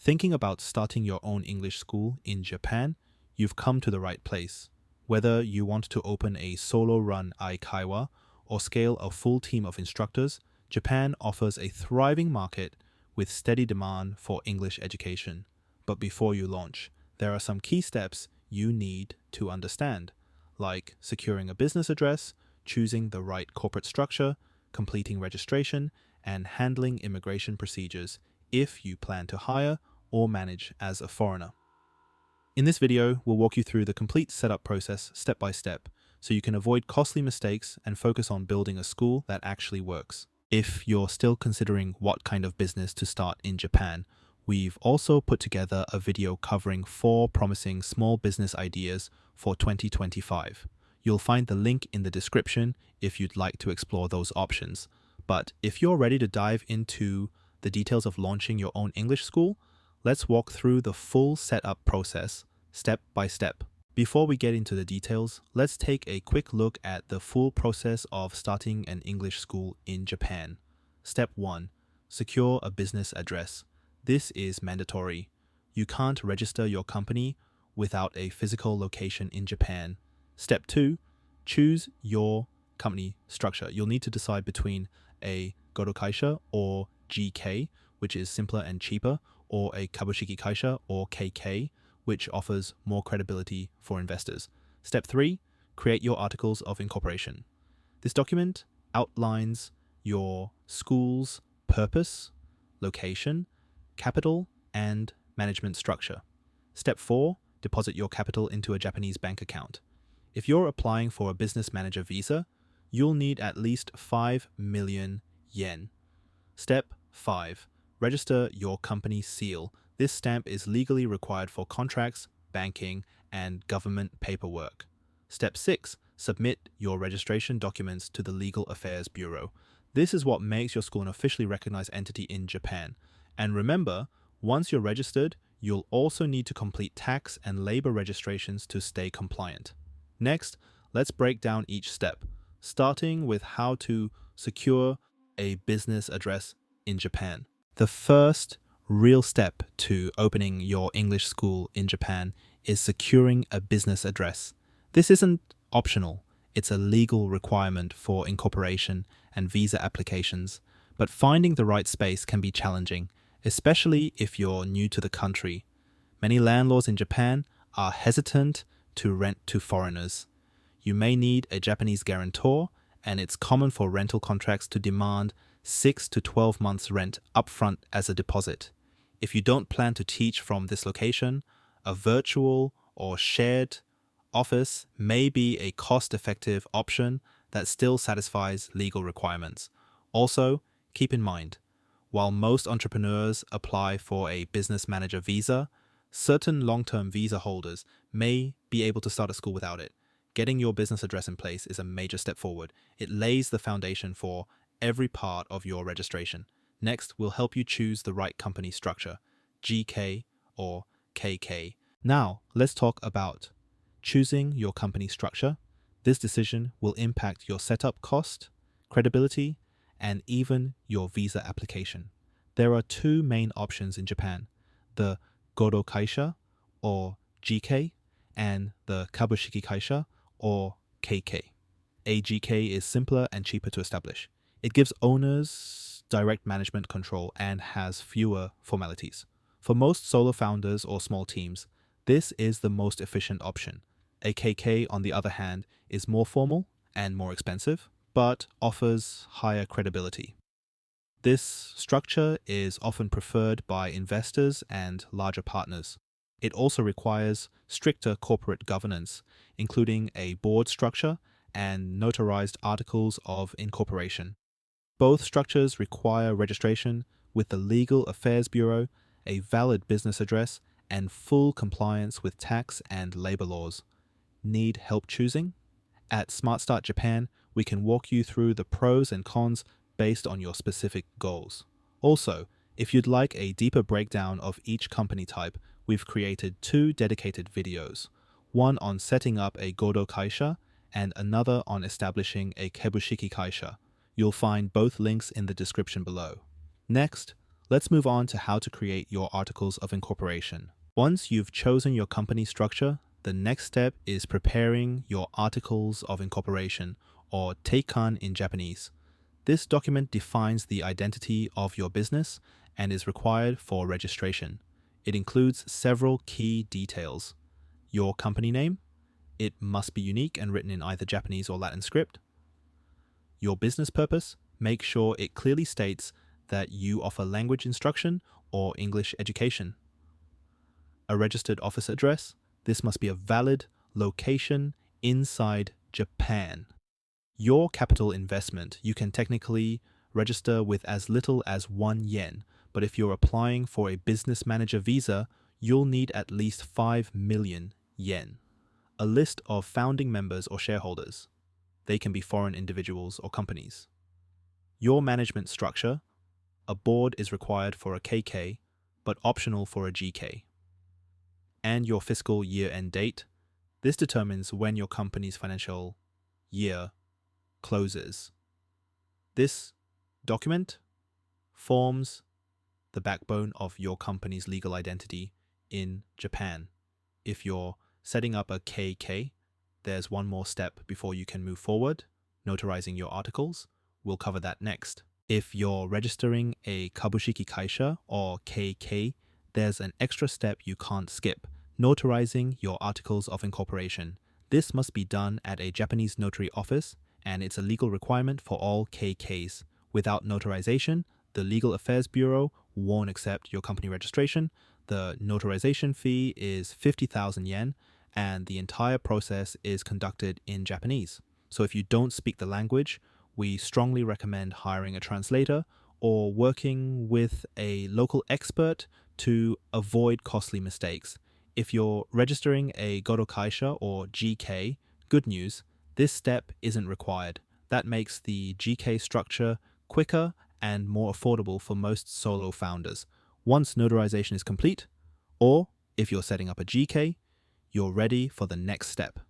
Thinking about starting your own English school in Japan, you've come to the right place. Whether you want to open a solo-run Aikaiwa or scale a full team of instructors, Japan offers a thriving market with steady demand for English education. But before you launch, there are some key steps you need to understand, like securing a business address, choosing the right corporate structure, completing registration, and handling immigration procedures if you plan to hire or manage as a foreigner. In this video, we'll walk you through the complete setup process step by step, so you can avoid costly mistakes and focus on building a school that actually works. If you're still considering what kind of business to start in Japan, we've also put together a video covering 4 promising small business ideas for 2025. You'll find the link in the description if you'd like to explore those options. But if you're ready to dive into the details of launching your own English school, let's walk through the full setup process, step by step. Before we get into the details, let's take a quick look at the full process of starting an English school in Japan. Step 1. Secure a business address. This is mandatory. You can't register your company without a physical location in Japan. Step 2. Choose your company structure. You'll need to decide between a Godo Kaisha or GK, which is simpler and cheaper, or a Kabushiki Kaisha or KK, which offers more credibility for investors. Step 3. Create your Articles of Incorporation. This document outlines your school's purpose, location, capital, and management structure. Step 4. Deposit your capital into a Japanese bank account. If you're applying for a business manager visa, you'll need at least 5 million yen. Step 5. Register your company seal. This stamp is legally required for contracts, banking, and government paperwork. Step 6. Submit your registration documents to the Legal Affairs Bureau. This is what makes your school an officially recognized entity in Japan. And remember, once you're registered, you'll also need to complete tax and labor registrations to stay compliant. Next, let's break down each step, starting with how to secure a business address in Japan. The first real step to opening your English school in Japan is securing a business address. This isn't optional. It's a legal requirement for incorporation and visa applications, but finding the right space can be challenging, especially if you're new to the country. Many landlords in Japan are hesitant to rent to foreigners. You may need a Japanese guarantor, and it's common for rental contracts to demand 6 to 12 months rent upfront as a deposit. If you don't plan to teach from this location, a virtual or shared office may be a cost-effective option that still satisfies legal requirements. Also, keep in mind, while most entrepreneurs apply for a business manager visa, certain long-term visa holders may be able to start a school without it. Getting your business address in place is a major step forward. It lays the foundation for every part of your registration. Next, we'll help you choose the right company structure, GK or KK. Now, let's talk about choosing your company structure. This decision will impact your setup cost, credibility, and even your visa application. There are 2 main options in Japan, the Godo Kaisha or GK and the Kabushiki Kaisha or KK. A GK is simpler and cheaper to establish. It gives owners direct management control and has fewer formalities. For most solo founders or small teams, this is the most efficient option. A KK, on the other hand, is more formal and more expensive, but offers higher credibility. This structure is often preferred by investors and larger partners. It also requires stricter corporate governance, including a board structure and notarized articles of incorporation. Both structures require registration with the Legal Affairs Bureau, a valid business address, and full compliance with tax and labor laws. Need help choosing? At SmartStart Japan, we can walk you through the pros and cons based on your specific goals. Also, if you'd like a deeper breakdown of each company type, we've created 2 dedicated videos, one on setting up a Godo Kaisha and another on establishing a Kabushiki Kaisha. You'll find both links in the description below. Next, Let's move on to how to create your articles of incorporation. Once you've chosen your company structure, the next step is preparing your articles of incorporation, or teikan in Japanese. This document defines the identity of your business and is required for registration. It includes several key details. Your company name, it must be unique and written in either Japanese or Latin script. Your business purpose, make sure it clearly states that you offer language instruction or English education. A registered office address, this must be a valid location inside Japan. Your capital investment, you can technically register with as little as 1 yen, but if you're applying for a business manager visa, you'll need at least 5 million yen. A list of founding members or shareholders. They can be foreign individuals or companies. Your management structure, a board is required for a KK, but optional for a GK. And your fiscal year-end date. This determines when your company's financial year closes. This document forms the backbone of your company's legal identity in Japan. If you're setting up a KK, there's one more step before you can move forward, notarizing your articles. We'll cover that next. If you're registering a Kabushiki Kaisha or KK, there's an extra step you can't skip, notarizing your articles of incorporation. This must be done at a Japanese notary office, and it's a legal requirement for all KKs. Without notarization, the Legal Affairs Bureau won't accept your company registration. The notarization fee is 50,000 yen, and the entire process is conducted in Japanese. So if you don't speak the language, we strongly recommend hiring a translator or working with a local expert to avoid costly mistakes. If you're registering a Goro Kaisha or GK, good news, this step isn't required. That makes the GK structure quicker and more affordable for most solo founders. Once notarization is complete, or if you're setting up a GK, you're ready for the next step,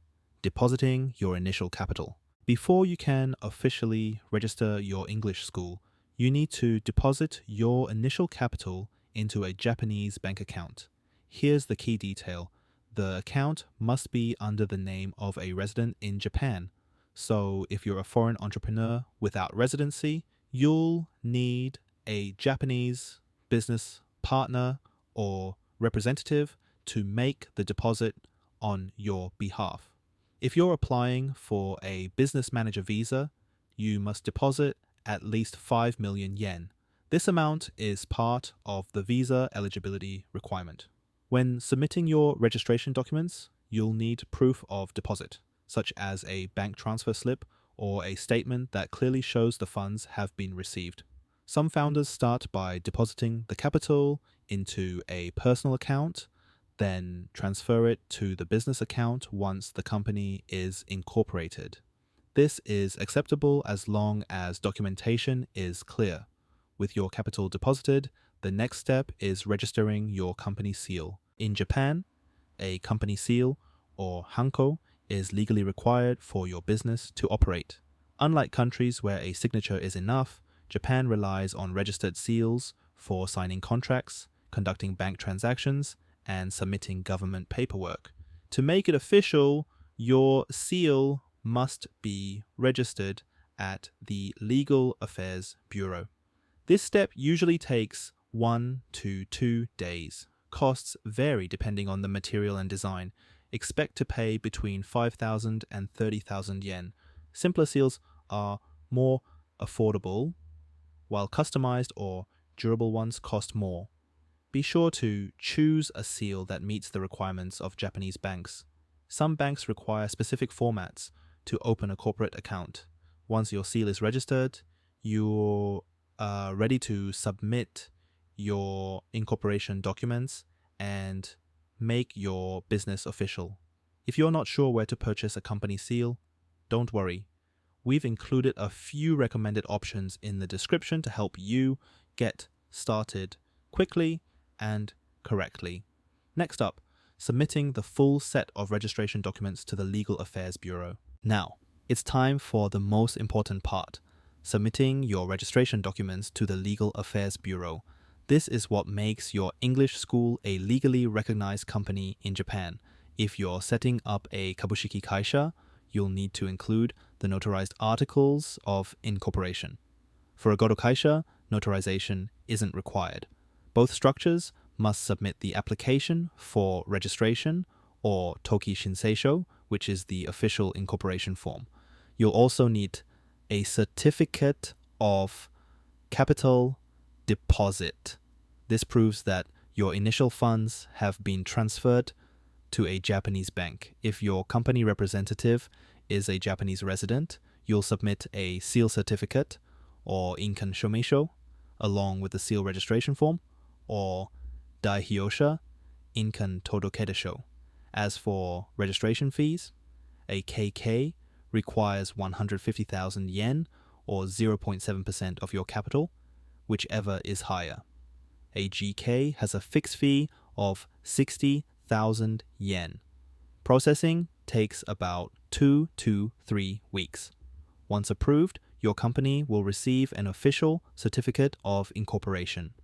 depositing your initial capital. Before you can officially register your English school, you need to deposit your initial capital into a Japanese bank account. Here's the key detail. The account must be under the name of a resident in Japan. So if you're a foreign entrepreneur without residency, you'll need a Japanese business partner or representative to make the deposit on your behalf. If you're applying for a business manager visa, you must deposit at least 5 million yen. This amount is part of the visa eligibility requirement. When submitting your registration documents, you'll need proof of deposit, such as a bank transfer slip or a statement that clearly shows the funds have been received. Some founders start by depositing the capital into a personal account, then transfer it to the business account once the company is incorporated. This is acceptable as long as documentation is clear. With your capital deposited, the next step is registering your company seal. In Japan, a company seal, or hanko, is legally required for your business to operate. Unlike countries where a signature is enough, Japan relies on registered seals for signing contracts, conducting bank transactions, and submitting government paperwork. To make it official, your seal must be registered at the Legal Affairs Bureau. This step usually takes 1 to 2 days. Costs vary depending on the material and design. Expect to pay between 5,000 and 30,000 yen. Simpler seals are more affordable, while customized or durable ones cost more. Be sure to choose a seal that meets the requirements of Japanese banks. Some banks require specific formats to open a corporate account. Once your seal is registered, you're ready to submit your incorporation documents and make your business official. If you're not sure where to purchase a company seal, don't worry. We've included a few recommended options in the description to help you get started quickly and correctly. Next up, submitting the full set of registration documents to the Legal Affairs Bureau. Now, it's time for the most important part, submitting your registration documents to the Legal Affairs Bureau. This is what makes your English school a legally recognized company in Japan. If you're setting up a kabushiki kaisha, you'll need to include the notarized articles of incorporation. For a goto kaisha, notarization isn't required. Both structures must submit the application for registration, or toki shinseisho, which is the official incorporation form. You'll also need a certificate of capital deposit. This proves that your initial funds have been transferred to a Japanese bank. If your company representative is a Japanese resident, you'll submit a seal certificate, or inkan shomeisho, along with the seal registration form, or daihyosha inkan todokedesho. As for registration fees, a KK requires 150,000 yen, or 0.7% of your capital, whichever is higher. A GK has a fixed fee of 60,000 yen. Processing takes about 2 to 3 weeks. Once approved, your company will receive an official certificate of incorporation.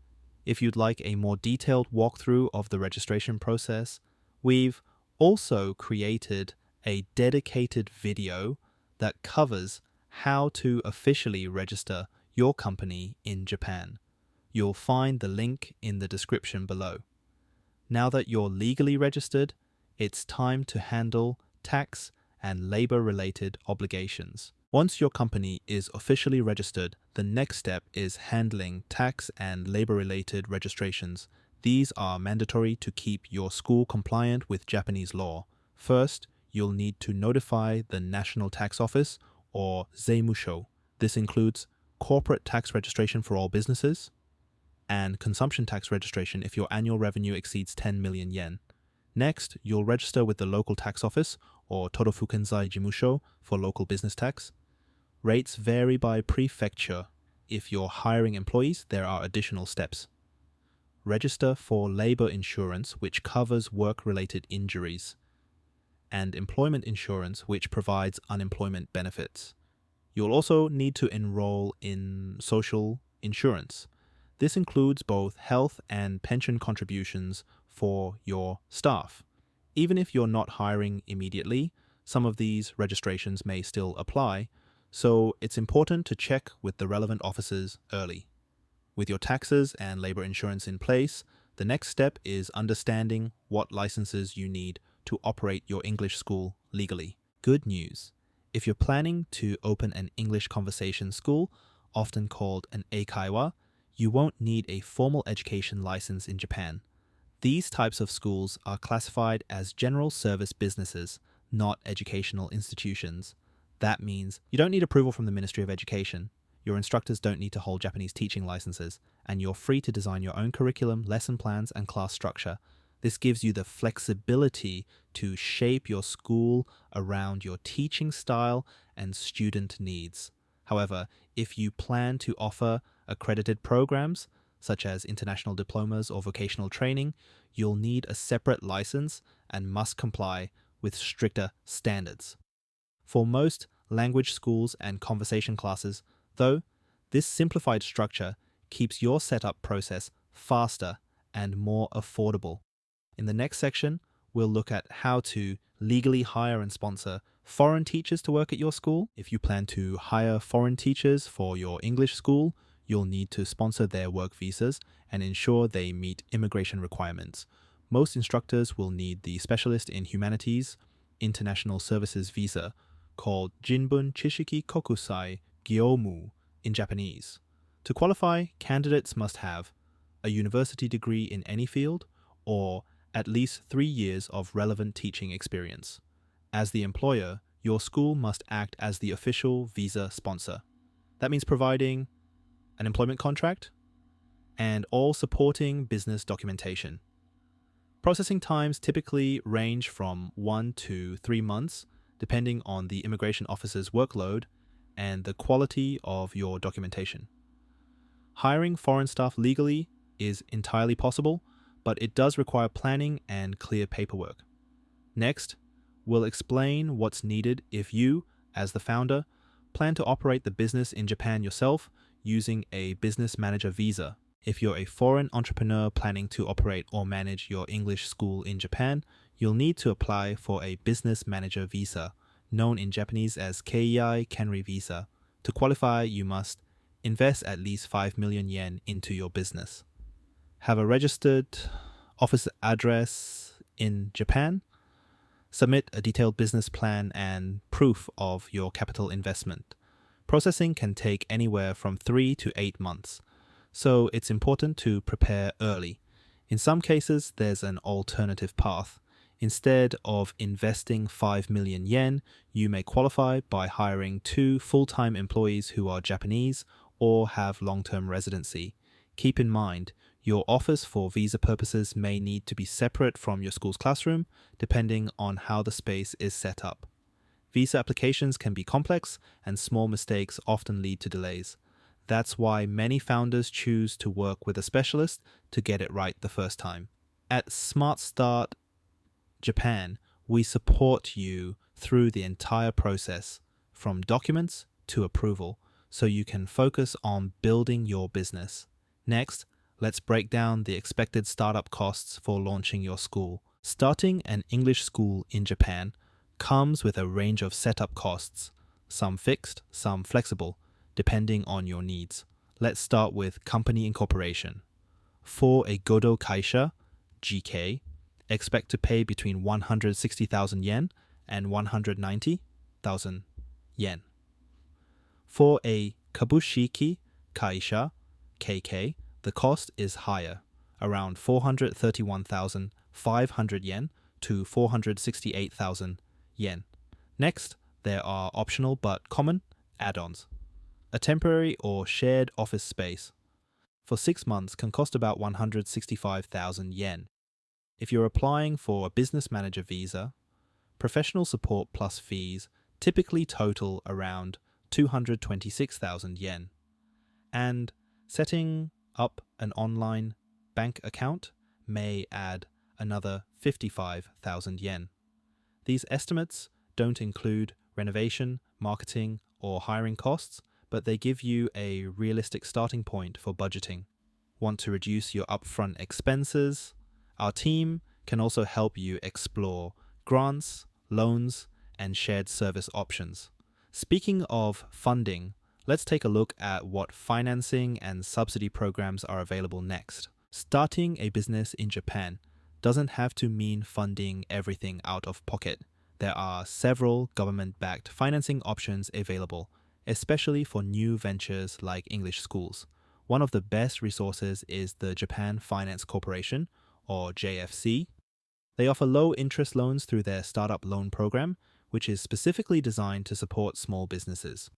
If you'd like a more detailed walkthrough of the registration process, we've also created a dedicated video that covers how to officially register your company in Japan. You'll find the link in the description below. Now that you're legally registered, it's time to handle tax and labor-related obligations. Once your company is officially registered, the next step is handling tax and labor-related registrations. These are mandatory to keep your school compliant with Japanese law. First, you'll need to notify the National Tax Office, or Zeimusho. This includes corporate tax registration for all businesses and consumption tax registration if your annual revenue exceeds 10 million yen. Next, you'll register with the local tax office, or Torofukenzai Jimusho, for local business tax. Rates vary by prefecture. If you're hiring employees, there are additional steps. Register for labor insurance, which covers work-related injuries, and employment insurance, which provides unemployment benefits. You'll also need to enroll in social insurance. This includes both health and pension contributions for your staff. Even if you're not hiring immediately, some of these registrations may still apply, so it's important to check with the relevant officers early. With your taxes and labor insurance in place, the next step is understanding what licenses you need to operate your English school legally. Good news! If you're planning to open an English conversation school, often called an eikaiwa, you won't need a formal education license in Japan. These types of schools are classified as general service businesses, not educational institutions. That means you don't need approval from the Ministry of Education. Your instructors don't need to hold Japanese teaching licenses, and you're free to design your own curriculum, lesson plans, and class structure. This gives you the flexibility to shape your school around your teaching style and student needs. However, if you plan to offer accredited programs, such as international diplomas or vocational training, you'll need a separate license and must comply with stricter standards. For most language schools and conversation classes, though, this simplified structure keeps your setup process faster and more affordable. In the next section, we'll look at how to legally hire and sponsor foreign teachers to work at your school. If you plan to hire foreign teachers for your English school, you'll need to sponsor their work visas and ensure they meet immigration requirements. Most instructors will need the Specialist in Humanities International Services visa, called Jinbun Chishiki Kokusai Gyoumu in Japanese. To qualify, candidates must have a university degree in any field, or at least 3 years of relevant teaching experience. As the employer, your school must act as the official visa sponsor. That means providing an employment contract and all supporting business documentation. Processing times typically range from 1 to 3 months, depending on the immigration officer's workload and the quality of your documentation. Hiring foreign staff legally is entirely possible, but it does require planning and clear paperwork. Next, we'll explain what's needed if you, as the founder, plan to operate the business in Japan yourself using a business manager visa. If you're a foreign entrepreneur planning to operate or manage your English school in Japan, you'll need to apply for a business manager visa, known in Japanese as Kei Kenri visa. To qualify, you must invest at least 5 million yen into your business, have a registered office address in Japan, submit a detailed business plan and proof of your capital investment. Processing can take anywhere from 3 to 8 months, so it's important to prepare early. In some cases, there's an alternative path. Instead of investing 5 million yen, you may qualify by hiring 2 full-time employees who are Japanese or have long-term residency. Keep in mind, your office for visa purposes may need to be separate from your school's classroom, depending on how the space is set up. Visa applications can be complex, and small mistakes often lead to delays. That's why many founders choose to work with a specialist to get it right the first time. At SmartStart Japan, we support you through the entire process, from documents to approval, so you can focus on building your business. Next, let's break down the expected startup costs for launching your school. Starting an English school in Japan comes with a range of setup costs, some fixed, some flexible, depending on your needs. Let's start with company incorporation. For a Godo Kaisha, GK, expect to pay between 160,000 yen and 190,000 yen. For a Kabushiki Kaisha, KK, the cost is higher, around 431,500 yen to 468,000 yen. Next, there are optional but common add-ons. A temporary or shared office space for 6 months can cost about 165,000 yen. If you're applying for a business manager visa, professional support plus fees typically total around 226,000 yen. And setting up an online bank account may add another 55,000 yen. These estimates don't include renovation, marketing, or hiring costs, but they give you a realistic starting point for budgeting. Want to reduce your upfront expenses? Our team can also help you explore grants, loans, and shared service options. Speaking of funding, let's take a look at what financing and subsidy programs are available next. Starting a business in Japan doesn't have to mean funding everything out of pocket. There are several government-backed financing options available, especially for new ventures like English schools. One of the best resources is the Japan Finance Corporation, or JFC. They offer low-interest loans through their startup loan program, which is specifically designed to support small businesses.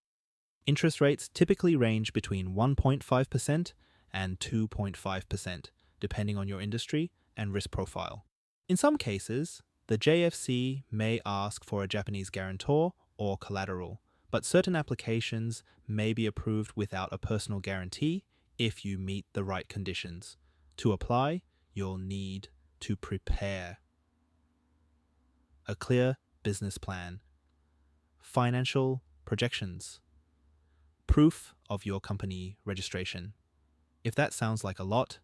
Interest rates typically range between 1.5% and 2.5%, depending on your industry and risk profile. In some cases, the JFC may ask for a Japanese guarantor or collateral, but certain applications may be approved without a personal guarantee if you meet the right conditions. To apply, you'll need to prepare a clear business plan, financial projections, proof of your company registration. If that sounds like a lot,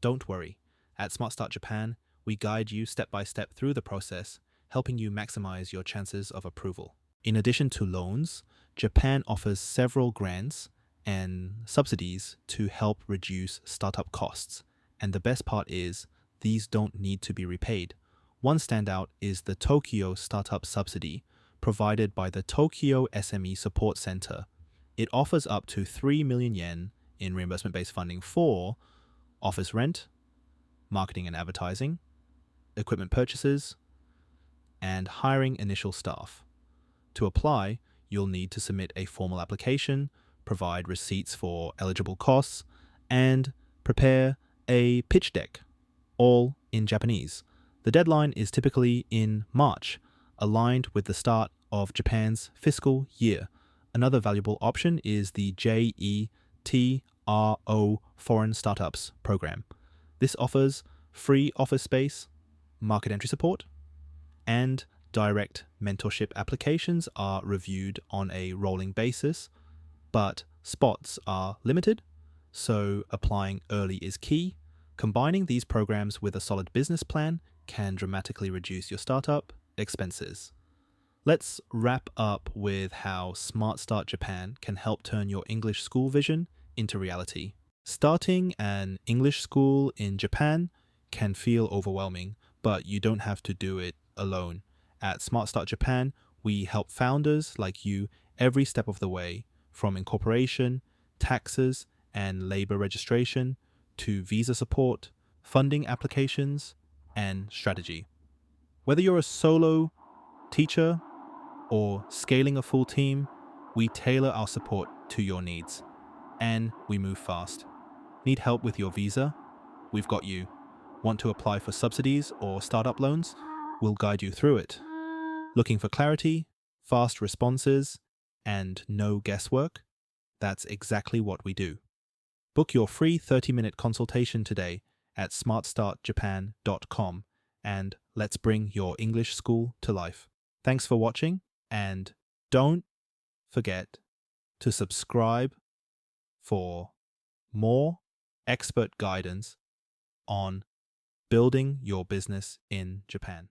don't worry. At SmartStart Japan, we guide you step by step through the process, helping you maximize your chances of approval. In addition to loans, Japan offers several grants and subsidies to help reduce startup costs. And the best part is, these don't need to be repaid. One standout is the Tokyo Startup Subsidy, provided by the Tokyo SME Support Center. It offers up to 3 million yen in reimbursement-based funding for office rent, marketing and advertising, equipment purchases, and hiring initial staff. To apply, you'll need to submit a formal application, provide receipts for eligible costs, and prepare a pitch deck, all in Japanese. The deadline is typically in March, aligned with the start of Japan's fiscal year. Another valuable option is the JETRO Foreign Startups Program. This offers free office space, market entry support, and direct mentorship. Applications are reviewed on a rolling basis, but spots are limited, so applying early is key. Combining these programs with a solid business plan can dramatically reduce your startup expenses. Let's wrap up with how SmartStart Japan can help turn your English school vision into reality. Starting an English school in Japan can feel overwhelming, but you don't have to do it alone. At SmartStart Japan, we help founders like you every step of the way, from incorporation, taxes, and labor registration to visa support, funding applications, and strategy. Whether you're a solo teacher or scaling a full team, we tailor our support to your needs. And we move fast. Need help with your visa? We've got you. Want to apply for subsidies or startup loans? We'll guide you through it. Looking for clarity, fast responses, and no guesswork? That's exactly what we do. Book your free 30-minute consultation today at smartstartjapan.com and let's bring your English school to life. Thanks for watching, and don't forget to subscribe for more expert guidance on building your business in Japan.